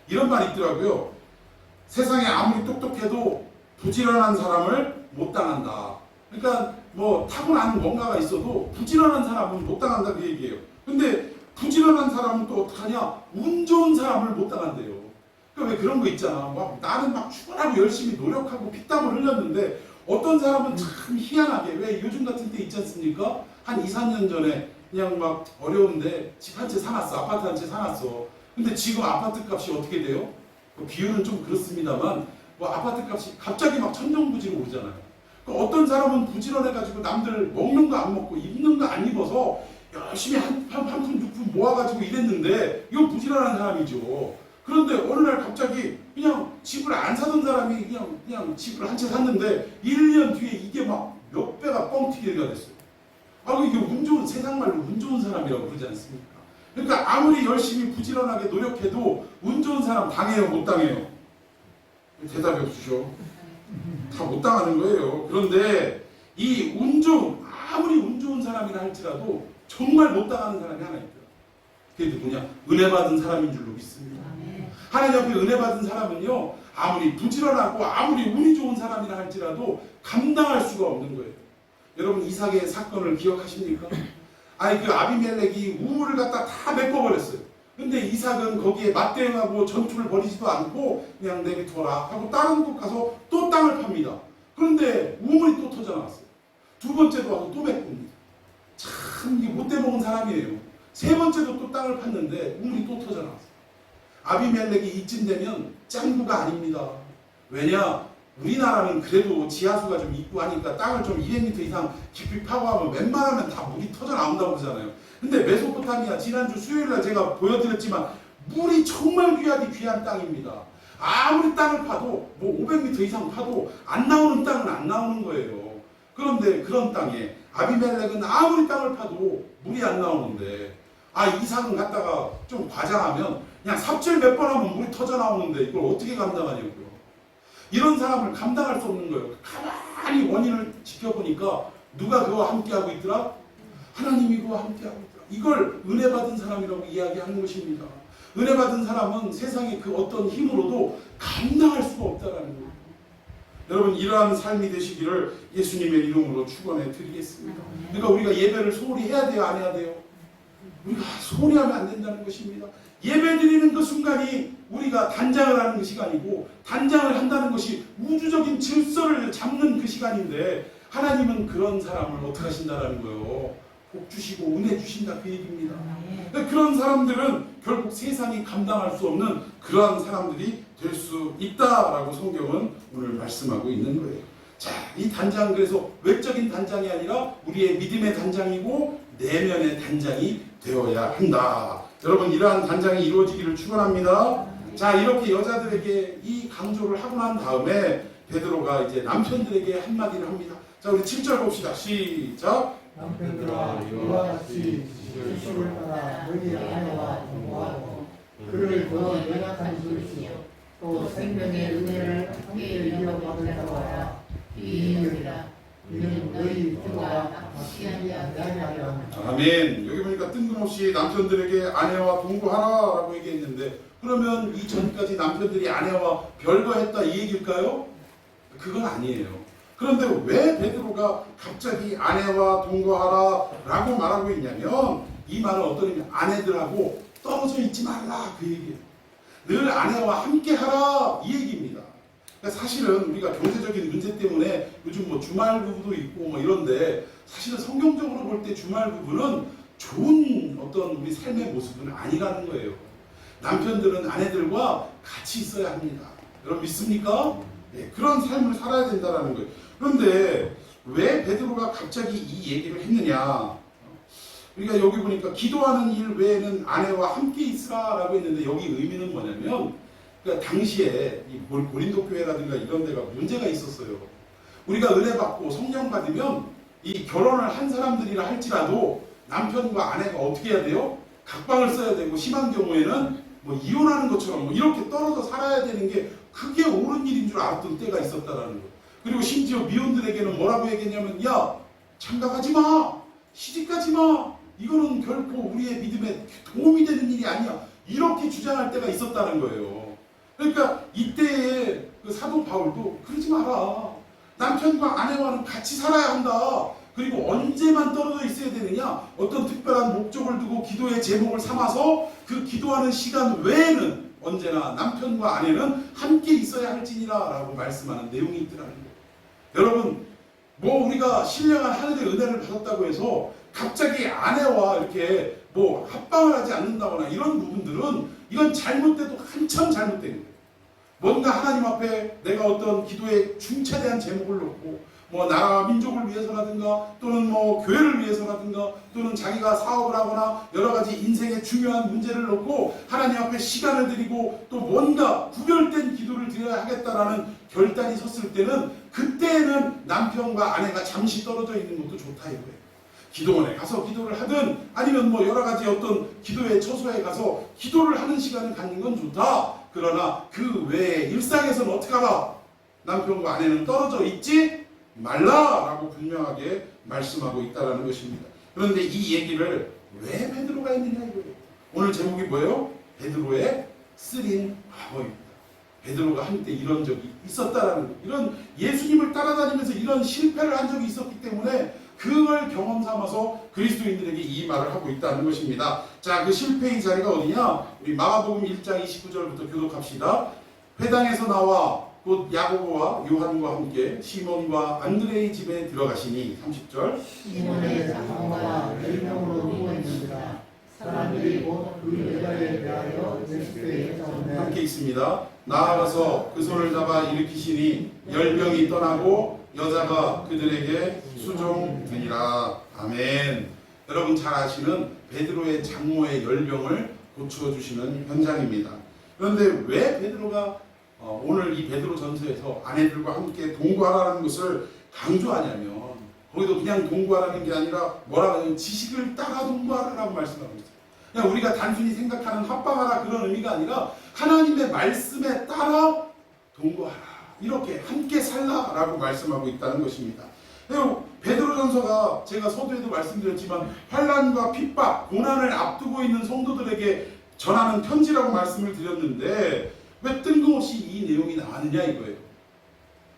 이런 말이 있더라고요. 세상에 아무리 똑똑해도 부지런한 사람을 못 당한다. 그러니까 뭐 타고난 뭔가가 있어도 부지런한 사람은 못 당한다 그 얘기예요. 근데 부지런한 사람은 또 어떡하냐? 운 좋은 사람을 못 당한대요. 그러니까 왜 그런 거 있잖아. 막 나는 막 출근하고 열심히 노력하고 피땀을 흘렸는데 어떤 사람은 참 희한하게, 왜 요즘 같은 때 있지 않습니까? 한 2, 3년 전에 그냥 막 어려운데 집 한 채 사놨어. 아파트 한 채 사놨어. 근데 지금 아파트 값이 어떻게 돼요? 뭐 비율은 좀 그렇습니다만 뭐 아파트 값이 갑자기 막 천정부지로 오르잖아요. 그러니까 어떤 사람은 부지런해가지고 남들 먹는 거 안 먹고 입는 거 안 입어서 열심히 한 푼 두 푼 모아가지고 이랬는데 이건 부지런한 사람이죠. 그런데 어느 날 갑자기 그냥 집을 안 사던 사람이 그냥 집을 한 채 샀는데 1년 뒤에 이게 막 몇 배가 뻥튀기가 됐어요. 이게 운 좋은, 세상 말로 운 좋은 사람이라고 그러지 않습니까? 그러니까 아무리 열심히 부지런하게 노력해도 운 좋은 사람 당해요, 못 당해요? 대답이 없으셔. 다 못 당하는 거예요. 그런데 이 아무리 운 좋은 사람이라 할지라도 정말 못 당하는 사람이 하나 있더라. 그게 누구냐? 은혜 받은 사람인 줄로 믿습니다. 하나님 앞에 은혜 받은 사람은요, 아무리 부지런하고 아무리 운이 좋은 사람이라 할지라도 감당할 수가 없는 거예요. 여러분 이삭의 사건을 기억하십니까? 아니 그 아비멜렉이 우물을 갖다 다 메꿔버렸어요. 근데 이삭은 거기에 맞대응하고 전투를 벌이지도 않고 그냥 내비둬라 하고 다른 곳 가서 또 땅을 팝니다. 그런데 우물이 또 터져 나왔어요. 두 번째도 와서 또 메꿉니다. 참 이게 못돼 먹은 사람이에요. 세 번째도 또 땅을 팠는데 우물이 또 터져 나왔어요. 아비멜렉이 이쯤 되면 짱구가 아닙니다. 왜냐? 우리나라는 그래도 지하수가 좀 있고 하니까 땅을 좀 200m 이상 깊이 파고하면 웬만하면 다 물이 터져 나온다고 그러잖아요. 근데 메소포타미아 지난주 수요일날 제가 보여드렸지만 물이 정말 귀한 땅입니다. 아무리 땅을 파도 뭐 500m 이상 파도 안 나오는 땅은 안 나오는 거예요. 그런데 그런 땅에 아비멜렉은 아무리 땅을 파도 물이 안 나오는데 이삭은 갖다가 좀 과장하면 그냥 삽질 몇 번 하면 물이 터져 나오는데 이걸 어떻게 감당하냐고요. 이런 사람을 감당할 수 없는 거예요. 가만히 원인을 지켜보니까 누가 그와 함께하고 있더라? 하나님이 그와 함께하고 있더라. 이걸 은혜 받은 사람이라고 이야기하는 것입니다. 은혜 받은 사람은 세상의 그 어떤 힘으로도 감당할 수가 없다라는 거예요. 여러분 이러한 삶이 되시기를 예수님의 이름으로 축원해 드리겠습니다. 그러니까 우리가 예배를 소홀히 해야 돼요, 안 해야 돼요? 우리가 소홀히 하면 안 된다는 것입니다. 예배 드리는 그 순간이 우리가 단장을 하는 그 시간이고, 단장을 한다는 것이 우주적인 질서를 잡는 그 시간인데, 하나님은 그런 사람을 어떻게 하신다라는 거예요. 복 주시고 은혜 주신다 그 얘기입니다. 그런 사람들은 결국 세상이 감당할 수 없는 그러한 사람들이 될 수 있다라고 성경은 오늘 말씀하고 있는 거예요. 자, 이 단장 그래서 외적인 단장이 아니라 우리의 믿음의 단장이고 내면의 단장이 되어야 한다. 여러분 이러한 단장이 이루어지기를 축원합니다. 자, 이렇게 여자들에게 이 강조를 하고 난 다음에 베드로가 이제 남편들에게 한마디를 합니다. 자, 우리 7절 봅시다. 시작. 남편들아 이와 같이 지식을 따라 너희 아내와 동거하고 그를 더 연약한 것이요 또 생명의 은혜를 함께 이어받으려고 하라. 이이니라. 이는 너희 부모가 바뀌지 아니하게 하려. 아멘. 여기 보니까 뜬금없이 남편들에게 아내와 동거하라라고 얘기했는데, 그러면 이전까지 남편들이 아내와 별거했다 이 얘기일까요? 그건 아니에요. 그런데 왜 베드로가 갑자기 아내와 동거하라라고 말하고 있냐면, 이 말은 어떤 의미? 아내들하고 떨어져 있지 말라 그 얘기예요. 늘 아내와 함께 하라 이 얘기입니다. 그러니까 사실은 우리가 경제적인 문제 때문에 요즘 뭐 주말 부부도 있고 뭐 이런데, 사실은 성경적으로 볼 때 주말 부부는 좋은 어떤 우리 삶의 모습은 아니라는 거예요. 남편들은 아내들과 같이 있어야 합니다. 여러분 믿습니까? 네, 그런 삶을 살아야 된다는 거예요. 그런데 왜 베드로가 갑자기 이 얘기를 했느냐? 우리가 여기 보니까 기도하는 일 외에는 아내와 함께 있으라라고 했는데, 여기 의미는 뭐냐면, 그러니까 당시에 이 고린도 교회라든가 이런 데가 문제가 있었어요. 우리가 은혜 받고 성령 받으면 이 결혼을 한 사람들이라 할지라도 남편과 아내가 어떻게 해야 돼요? 각방을 써야 되고, 심한 경우에는 뭐 이혼하는 것처럼 뭐 이렇게 떨어져 살아야 되는 게 그게 옳은 일인 줄 알았던 때가 있었다라는 거예요. 그리고 심지어 미혼들에게는 뭐라고 얘기했냐면, 야, 장가가지 마, 시집가지 마, 이거는 결코 우리의 믿음에 도움이 되는 일이 아니야, 이렇게 주장할 때가 있었다는 거예요. 그러니까 이때의 그 사도 바울도 그러지 마라. 남편과 아내와는 같이 살아야 한다. 그리고 언제만 떨어져 있어야 되느냐? 어떤 특별한 목적을 두고 기도의 제목을 삼아서 그 기도하는 시간 외에는 언제나 남편과 아내는 함께 있어야 할지니라 라고 말씀하는 내용이 있더라는 거예요. 여러분, 뭐 우리가 신령한 하늘의 은혜를 받았다고 해서 갑자기 아내와 이렇게 뭐 합방을 하지 않는다거나 이런 부분들은, 이건 잘못돼도 한참 잘못된 거예요. 뭔가 하나님 앞에 내가 어떤 기도에 중차대한 제목을 놓고 뭐 나라 민족을 위해서라든가 또는 뭐 교회를 위해서라든가 또는 자기가 사업을 하거나 여러 가지 인생의 중요한 문제를 놓고 하나님 앞에 시간을 드리고 또 뭔가 구별된 기도를 드려야 하겠다라는 결단이 섰을 때는, 그때는 남편과 아내가 잠시 떨어져 있는 것도 좋다 이거예요. 기도원에 가서 기도를 하든 아니면 뭐 여러 가지 어떤 기도의 처소에 가서 기도를 하는 시간을 갖는 건 좋다. 그러나 그 외에 일상에서는 어떻게 하라? 남편과 아내는 떨어져 있지 말라라고 분명하게 말씀하고 있다는 것입니다. 그런데 이 얘기를 왜 베드로가 했느냐 이거예요. 오늘 제목이 뭐예요? 베드로의 쓰린 과거입니다. 베드로가 한때 이런 적이 있었다라는 것, 이런 예수님을 따라다니면서 이런 실패를 한 적이 있었기 때문에 그걸 경험 삼아서 그리스도인들에게 이 말을 하고 있다는 것입니다. 자, 그 실패의 자리가 어디냐? 우리 마가복음 1장 29절부터 교독합시다. 회당에서 나와 곧 야고보와 요한과 함께 시몬과 안드레의 집에 들어가시니 30절 시몬의 장모가 10명으로 누워있는지라 사람들이 곧 그 여자에 대하여 예수께 여짜오되 함께 있습니다. 나아가서 그 손을 잡아 일으키시니 열병이 떠나고 여자가 그들에게 수종되니라. 아멘. 여러분 잘 아시는 베드로의 장모의 열병을 고쳐 주시는 현장입니다. 그런데 왜 베드로가 오늘 이 베드로 전서에서 아내들과 함께 동거하라는 것을 강조하냐면 거기도 그냥 동거하라는 게 아니라 뭐라고 하냐면 지식을 따라 동거하라고 말씀하고 있어요. 그냥 우리가 단순히 생각하는 합방하라 그런 의미가 아니라 하나님의 말씀에 따라 동거하라, 이렇게 함께 살라라고 말씀하고 있다는 것입니다. 베드로전서가 제가 서두에도 말씀드렸지만 환난과 핍박, 고난을 앞두고 있는 성도들에게 전하는 편지라고 말씀을 드렸는데 왜 뜬금없이 이 내용이 나왔느냐 이거예요.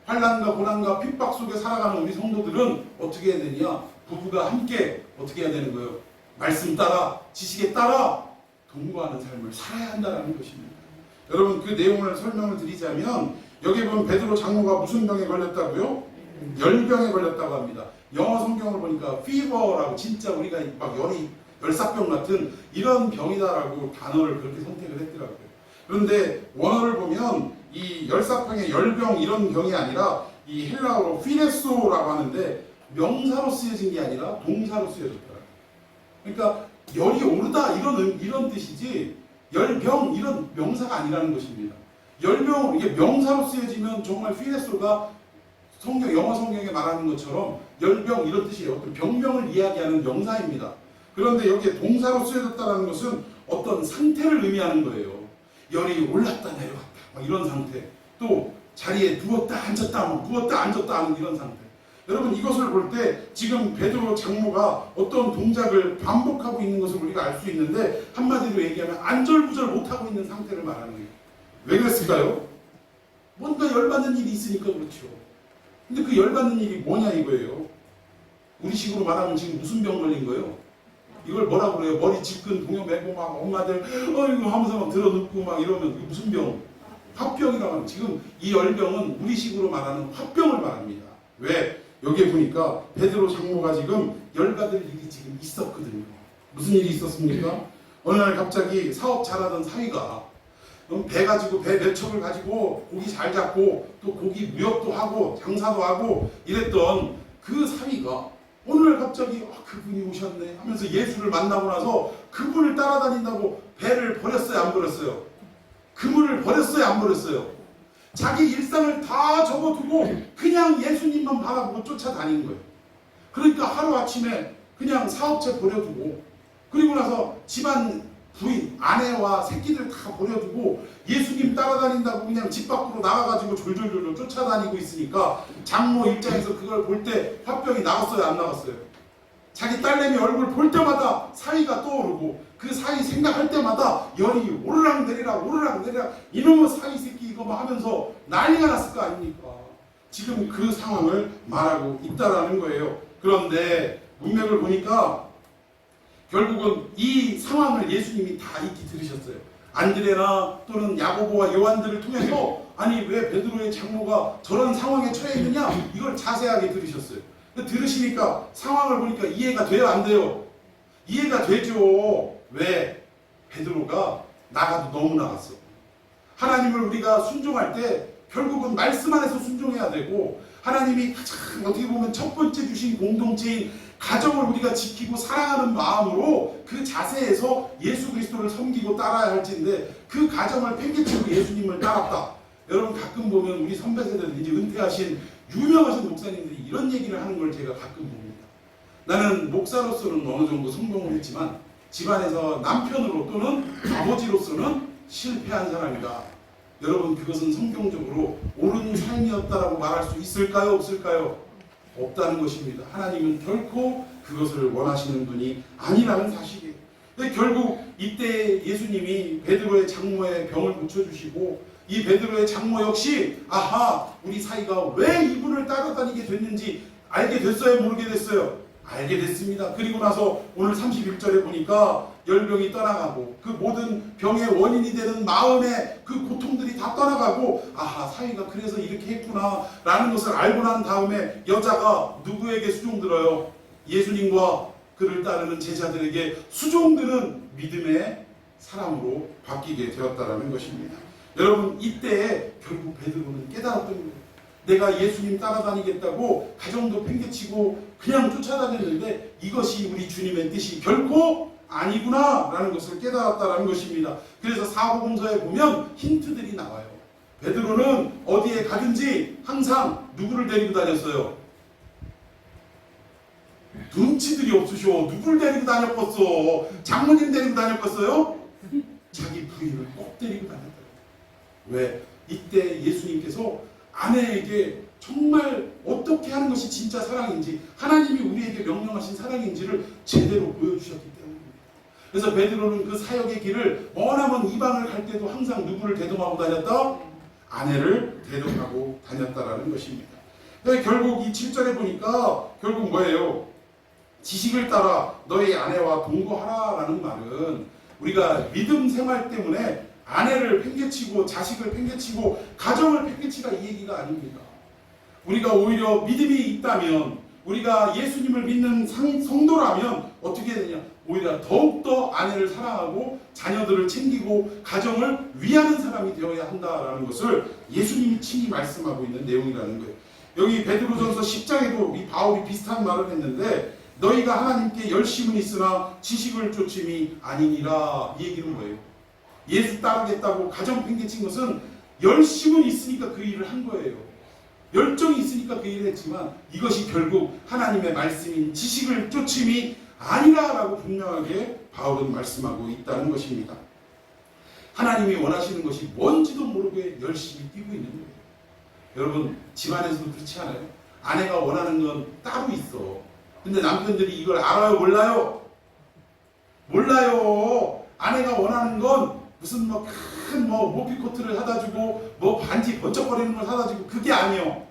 환난과 고난과 핍박 속에 살아가는 우리 성도들은 어떻게 해야 되냐? 부부가 함께 어떻게 해야 되는 거예요? 말씀 따라, 지식에 따라 동거하는 삶을 살아야 한다는 것입니다. 여러분 그 내용을 설명을 드리자면 여기 보면 베드로 장모가 무슨 병에 걸렸다고요? 열병에 걸렸다고 합니다. 영어 성경을 보니까 fever라고 진짜 우리가 막 열사병 같은 이런 병이다라고 단어를 그렇게 선택을 했더라고요. 그런데 원어를 보면 이 열사병의 열병 이런 병이 아니라 이 헬라어로 피레소라고 하는데 명사로 쓰여진 게 아니라 동사로 쓰여졌더라고요. 그러니까 열이 오르다 이런 뜻이지 열병 이런 명사가 아니라는 것입니다. 열병 이게 명사로 쓰여지면 정말 피레소가 영어 성경에 말하는 것처럼 열병 이런 뜻이에요. 어떤 병명을 이야기하는 명사입니다. 그런데 여기에 동사로 쓰여졌다는 것은 어떤 상태를 의미하는 거예요. 열이 올랐다 내려갔다 막 이런 상태, 또 자리에 누웠다 앉았다 누웠다 앉았다 하는 이런 상태. 여러분 이것을 볼 때 지금 베드로 장모가 어떤 동작을 반복하고 있는 것을 우리가 알 수 있는데 한마디로 얘기하면 안절부절 못하고 있는 상태를 말하는 거예요. 왜 그랬을까요? 뭔가 열받는 일이 있으니까 그렇죠. 근데 그 열받는 일이 뭐냐 이거예요. 우리 식으로 말하면 지금 무슨 병 걸린 거예요? 이걸 뭐라고 그래요? 머리 질끈 동요 메고 막 엄마들 이거 하면서 막 들어눕고 막 이러면 이게 무슨 병? 화병이라고 하는, 지금 이 열병은 우리식으로 말하는 화병을 말합니다. 왜? 여기에 보니까 베드로 장모가 지금 열받을 일이 지금 있었거든요. 무슨 일이 있었습니까? 어느 날 갑자기 사업 잘하던 사위가 배 가지고 배 몇 척을 가지고 고기 잘 잡고 또 고기 무역도 하고 장사도 하고 이랬던 그 사위가 어느 날 갑자기 그분이 오셨네 하면서 예수를 만나고 나서 그분을 따라다닌다고 배를 버렸어요 안 버렸어요? 그분을 버렸어요 안 버렸어요? 자기 일상을 다 접어두고 그냥 예수님만 바라보고 쫓아다닌 거예요. 그러니까 하루아침에 그냥 사업체 버려두고 그리고 나서 집안 부인, 아내와 새끼들 다 버려두고 예수님 따라다닌다고 그냥 집 밖으로 나가가지고 졸졸졸 쫓아다니고 있으니까 장모 입장에서 그걸 볼 때 화병이 나갔어요 안 나갔어요? 자기 딸내미 얼굴 볼 때마다 사위가 떠오르고 그 사위 생각할 때마다 열이 오르락 내리락 이놈의 사위 새끼 이거 막 하면서 난리가 났을 거 아닙니까? 지금 그 상황을 말하고 있다라는 거예요. 그런데 문맥을 보니까 결국은 이 상황을 예수님이 다 익히 들으셨어요. 안드레나 또는 야고보와 요한들을 통해서 아니 왜 베드로의 장모가 저런 상황에 처해 있느냐 이걸 자세하게 들으셨어요. 들으시니까 상황을 보니까 이해가 돼요 안 돼요? 이해가 되죠. 왜? 베드로가 나가도 너무 나갔어. 하나님을 우리가 순종할 때 결국은 말씀 안에서 순종해야 되고 하나님이 가장 어떻게 보면 첫 번째 주신 공동체인 가정을 우리가 지키고 사랑하는 마음으로 그 자세에서 예수 그리스도를 섬기고 따라야 할지인데 그 가정을 팽개치고 예수님을 따랐다. 여러분 가끔 보면 우리 선배 세대들 이제 은퇴하신 유명하신 목사님들이 이런 얘기를 하는 걸 제가 가끔 봅니다. 나는 목사로서는 어느 정도 성공을 했지만 집안에서 남편으로 또는 아버지로서는 실패한 사람이다. 여러분, 그것은 성경적으로 옳은 삶이었다라고 말할 수 있을까요? 없을까요? 없다는 것입니다. 하나님은 결코 그것을 원하시는 분이 아니라는 사실이에요. 근데 결국 이때 예수님이 베드로의 장모의 병을 고쳐주시고 이 베드로의 장모 역시 아하, 우리 사이가 왜 이분을 따라다니게 됐는지 알게 됐어요? 모르게 됐어요? 알게 됐습니다. 그리고 나서 오늘 31절에 보니까 열병이 떠나가고 그 모든 병의 원인이 되는 마음의 그 고통들이 다 떠나가고 아하, 사이가 그래서 이렇게 했구나 라는 것을 알고 난 다음에 여자가 누구에게 수종들어요? 예수님과 그를 따르는 제자들에게 수종드는 믿음의 사람으로 바뀌게 되었다는 것입니다. 여러분, 이때 결국 베드로는 깨달았던 거예요. 내가 예수님 따라다니겠다고 가정도 팽개치고 그냥 쫓아다녔는데 이것이 우리 주님의 뜻이 결코 아니구나 라는 것을 깨달았다는 것입니다. 그래서 사복음서에 보면 힌트들이 나와요. 베드로는 어디에 가든지 항상 누구를 데리고 다녔어요? 눈치들이 없으셔. 누구를 데리고 다녔겠어? 장모님 데리고 다녔겠어요? 자기 부인을 꼭 데리고 다녔다. 왜? 이때 예수님께서 아내에게 정말 어떻게 하는 것이 진짜 사랑인지, 하나님이 우리에게 명령하신 사랑인지를 제대로 보여주셨기 때문입니다. 그래서 베드로는 그 사역의 길을 머나먼 이방을 갈 때도 항상 누구를 대동하고 다녔다? 아내를 대동하고 다녔다라는 것입니다. 근데 결국 이 7절에 보니까 결국 뭐예요? 지식을 따라 너의 아내와 동거하라라는 말은 우리가 믿음 생활 때문에 아내를 팽개치고 자식을 팽개치고 가정을 팽개치라 이 얘기가 아닙니다. 우리가 오히려 믿음이 있다면, 우리가 예수님을 믿는 성도라면 어떻게 되냐? 오히려 더욱더 아내를 사랑하고 자녀들을 챙기고 가정을 위하는 사람이 되어야 한다라는 것을 예수님이 친히 말씀하고 있는 내용이라는 거예요. 여기 베드로전서 10장에도 이 바울이 비슷한 말을 했는데 너희가 하나님께 열심은 있으나 지식을 쫓음이 아니니라, 이 얘기는 뭐예요? 예수 따르겠다고 가정 팽개친 것은 열심은 있으니까 그 일을 한 거예요. 열정이 있으니까 그 일을 했지만 이것이 결국 하나님의 말씀인 지식을 쫓음이 아니라라고 분명하게 바울은 말씀하고 있다는 것입니다. 하나님이 원하시는 것이 뭔지도 모르고 열심히 뛰고 있는 거예요. 여러분, 집안에서도 그렇지 않아요? 아내가 원하는 건 따로 있어. 근데 남편들이 이걸 알아요? 몰라요? 몰라요. 아내가 원하는 건 무슨 큰 모피코트를 사다 주고 반지 번쩍거리는 걸 사다 주고 그게 아니요.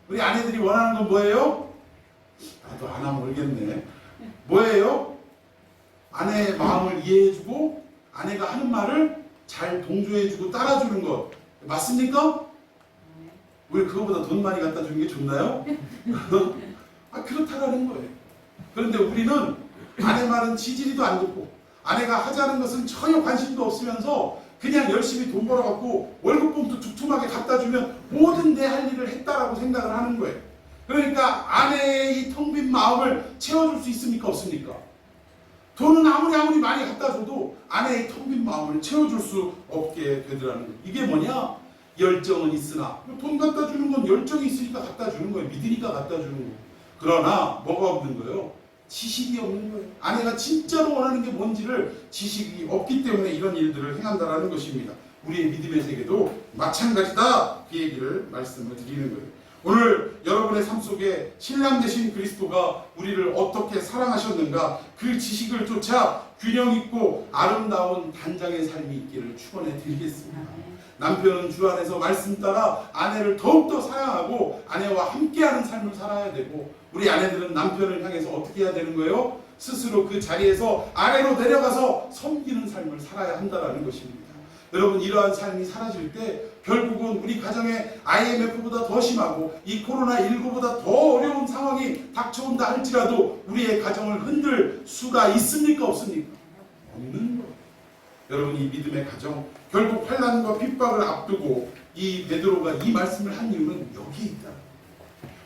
우리 아내들이 원하는 건 뭐예요? 나도 하나 모르겠네. 뭐예요? 아내의 마음을 이해해주고 아내가 하는 말을 잘 동조해주고 따라주는 것. 맞습니까? 왜 그거보다 돈 많이 갖다 주는 게 좋나요? 그렇다라는 거예요. 그런데 우리는 아내 말은 지지리도 안 듣고 아내가 하자는 것은 전혀 관심도 없으면서 그냥 열심히 돈 벌어갖고 월급봉투 두툼하게 갖다 주면 모든 내 할 일을 했다라고 생각을 하는 거예요. 그러니까 아내의 이 텅 빈 마음을 채워줄 수 있습니까? 없습니까? 돈은 아무리 많이 갖다 줘도 아내의 텅 빈 마음을 채워줄 수 없게 되더라는 거예요. 이게 뭐냐? 열정은 있으나, 돈 갖다 주는 건 열정이 있으니까 갖다 주는 거예요. 믿으니까 갖다 주는 거예요. 그러나 뭐가 없는 거예요? 지식이 없는 거예요. 아내가 진짜로 원하는 게 뭔지를 지식이 없기 때문에 이런 일들을 행한다라는 것입니다. 우리의 믿음의 세계도 마찬가지다. 그 얘기를 말씀을 드리는 거예요. 오늘 여러분의 삶 속에 신랑 되신 그리스도가 우리를 어떻게 사랑하셨는가, 그 지식을 쫓아 균형 있고 아름다운 단장의 삶이 있기를 축원해 드리겠습니다. 남편은 주 안에서 말씀 따라 아내를 더욱더 사랑하고 아내와 함께하는 삶을 살아야 되고, 우리 아내들은 남편을 향해서 어떻게 해야 되는 거예요? 스스로 그 자리에서 아래로 내려가서 섬기는 삶을 살아야 한다는 것입니다. 여러분, 이러한 삶이 사라질 때 결국은 우리 가정에 IMF보다 더 심하고 이 코로나19보다 더 어려운 상황이 닥쳐온다 할지라도 우리의 가정을 흔들 수가 있습니까? 없습니까? 없는 거예요. 여러분, 이 믿음의 가정, 결국 환난과 핍박을 앞두고 이 베드로가 이 말씀을 한 이유는 여기에 있다.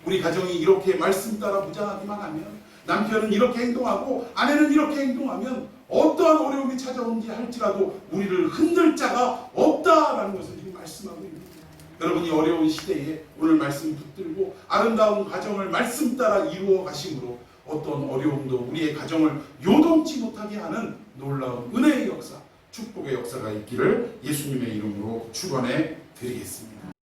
우리 가정이 이렇게 말씀 따라 무장하기만 하면, 남편은 이렇게 행동하고 아내는 이렇게 행동하면 어떠한 어려움이 찾아오는지 할지라도 우리를 흔들 자가 없다라는 것을 지금 말씀하고 있습니다. 여러분, 이 어려운 시대에 오늘 말씀 붙들고 아름다운 가정을 말씀 따라 이루어 가심으로 어떤 어려움도 우리의 가정을 요동치 못하게 하는 놀라운 은혜의 역사, 축복의 역사가 있기를 예수님의 이름으로 축원해 드리겠습니다.